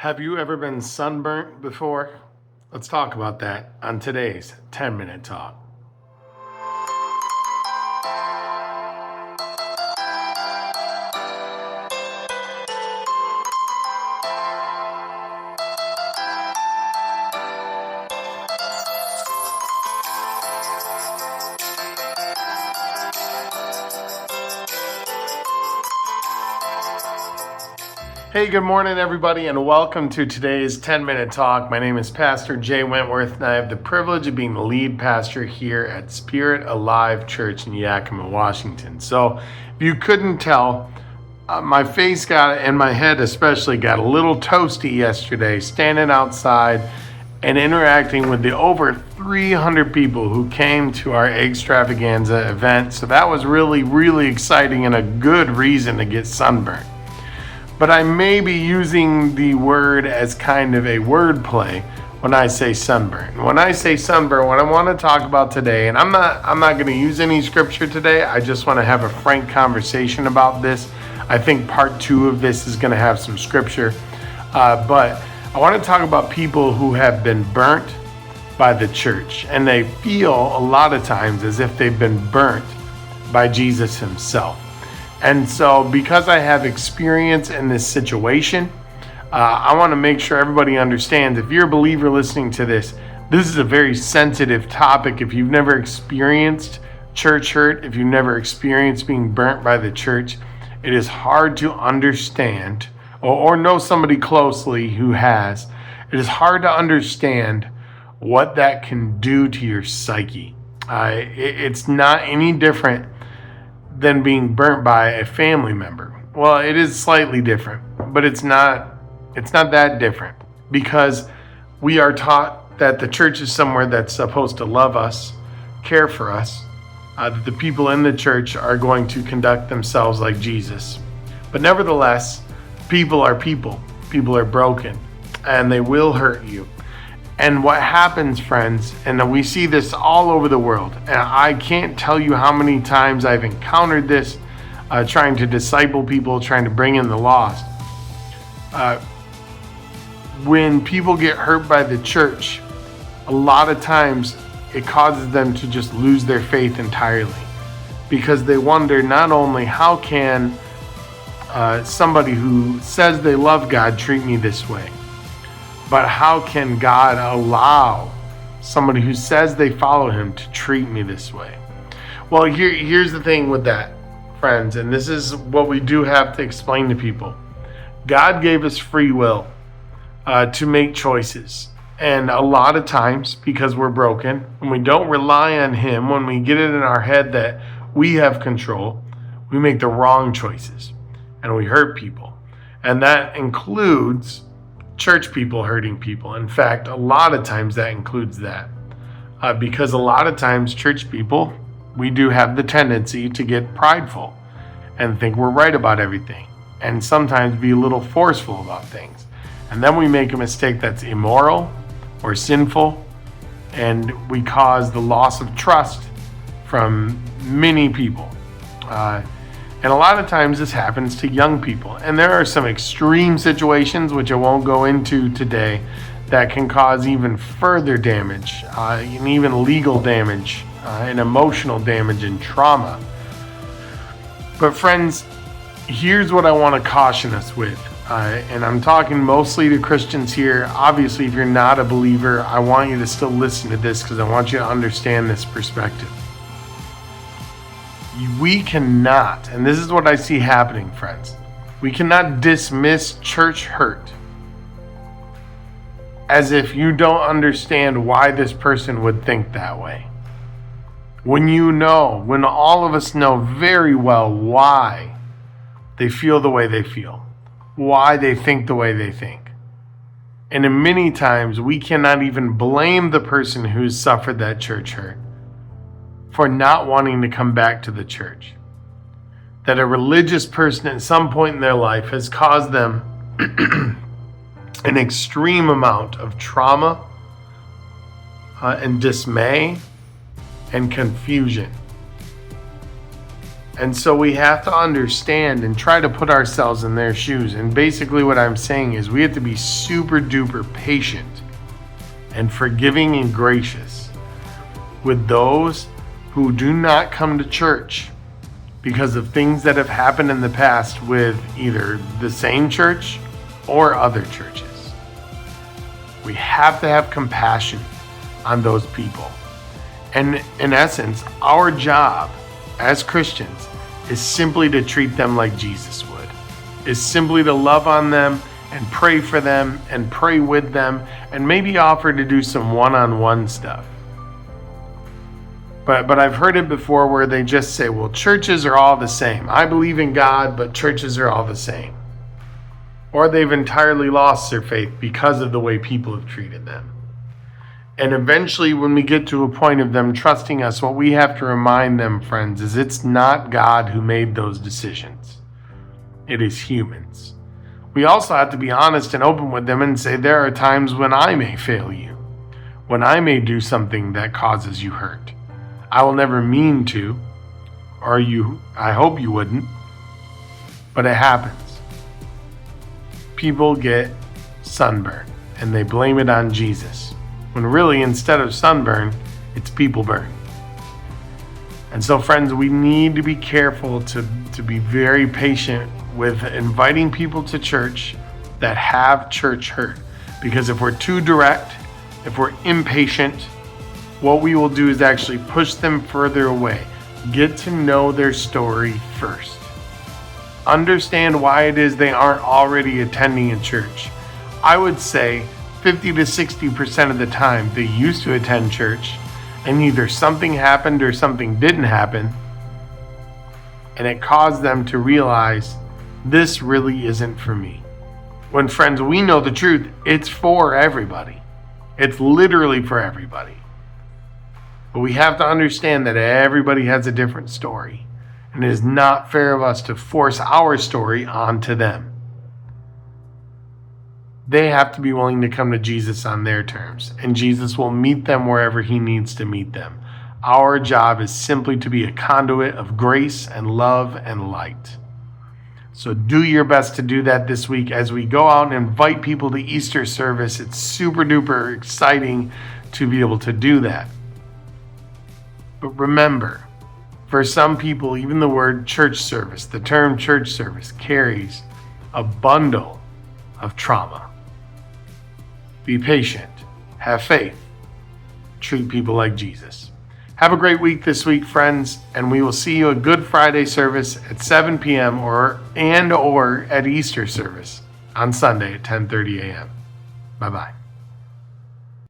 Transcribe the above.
Have you ever been sunburnt before? Let's talk about that on today's 10-Minute Talk. Hey, good morning, everybody, and welcome to today's 10-Minute Talk. My name is Pastor Jay Wentworth, and I have the privilege of being the lead pastor here at Spirit Alive Church in Yakima, Washington. So, if you couldn't tell, my face and my head especially got a little toasty yesterday, standing outside and interacting with the over 300 people who came to our extravaganza event. So that was really, really exciting and a good reason to get sunburned. But I may be using the word as kind of a word play when I say sunburn. When I say sunburn, what I want to talk about today, and I'm not going to use any scripture today. I just want to have a frank conversation about this. I think part 2 of this is going to have some scripture. But I want to talk about people who have been burnt by the church. And they feel a lot of times as if they've been burnt by Jesus himself. And so because I have experience in this situation, I want to make sure everybody understands, if you're a believer listening to this, this is a very sensitive topic. If you've never experienced church hurt, if you've never experienced being burnt by the church, it is hard to understand, or know somebody closely who has. It is hard to understand what that can do to your psyche. It's not any different than being burnt by a family member. Well, it is slightly different, but it's not that different, because we are taught that the church is somewhere that's supposed to love us, care for us, that the people in the church are going to conduct themselves like Jesus. But nevertheless, people are people. People are broken, and they will hurt you. And what happens, friends, and we see this all over the world, and I can't tell you how many times I've encountered this, trying to disciple people, trying to bring in the lost. When people get hurt by the church, a lot of times it causes them to just lose their faith entirely, because they wonder not only how can somebody who says they love God treat me this way, but how can God allow somebody who says they follow him to treat me this way? Well, here's the thing with that, friends, and this is what we do have to explain to people. God gave us free will to make choices. And a lot of times, because we're broken, when we don't rely on him, when we get it in our head that we have control, we make the wrong choices and we hurt people. And that includes church people hurting people. In fact, a lot of times that includes that. Because a lot of times church people, we do have the tendency to get prideful and think we're right about everything, and sometimes be a little forceful about things. And then we make a mistake that's immoral or sinful, and we cause the loss of trust from many people. And a lot of times this happens to young people. And there are some extreme situations, which I won't go into today, that can cause even further damage, and even legal damage, and emotional damage and trauma. But friends, here's what I want to caution us with. And I'm talking mostly to Christians here. Obviously, if you're not a believer, I want you to still listen to this, because I want you to understand this perspective. We cannot, and this is what I see happening, friends, we cannot dismiss church hurt as if you don't understand why this person would think that way. When all of us know very well why they feel the way they feel, why they think the way they think. And in many times, we cannot even blame the person who's suffered that church hurt for not wanting to come back to the church. That a religious person at some point in their life has caused them an extreme amount of trauma and dismay and confusion. And so we have to understand and try to put ourselves in their shoes. And basically what I'm saying is we have to be super duper patient and forgiving and gracious with those who do not come to church because of things that have happened in the past with either the same church or other churches. We have to have compassion on those people. And in essence, our job as Christians is simply to treat them like Jesus would, is simply to love on them and pray for them and pray with them and maybe offer to do some one-on-one stuff. But I've heard it before where they just say, well, churches are all the same. I believe in God, but churches are all the same. Or they've entirely lost their faith because of the way people have treated them. And eventually, when we get to a point of them trusting us, what we have to remind them, friends, is it's not God who made those decisions. It is humans. We also have to be honest and open with them and say there are times when I may fail you, when I may do something that causes you hurt. I will never mean to, or I hope you wouldn't, but it happens. People get sunburned and they blame it on Jesus, when really instead of sunburn, it's people burn. And so friends, we need to be careful to be very patient with inviting people to church that have church hurt. Because if we're too direct, if we're impatient, what we will do is actually push them further away. Get to know their story first. Understand why it is they aren't already attending a church. I would say 50 to 60% of the time they used to attend church and either something happened or something didn't happen, and it caused them to realize this really isn't for me. When friends, we know the truth, it's for everybody. It's literally for everybody. But we have to understand that everybody has a different story, and it is not fair of us to force our story onto them. They have to be willing to come to Jesus on their terms, and Jesus will meet them wherever he needs to meet them. Our job is simply to be a conduit of grace and love and light. So do your best to do that this week as we go out and invite people to Easter service. It's super duper exciting to be able to do that. But remember, for some people, even the word church service, the term church service, carries a bundle of trauma. Be patient, have faith, treat people like Jesus. Have a great week this week, friends, and we will see you at Good Friday service at 7 p.m. or at Easter service on Sunday at 10:30 a.m. Bye-bye.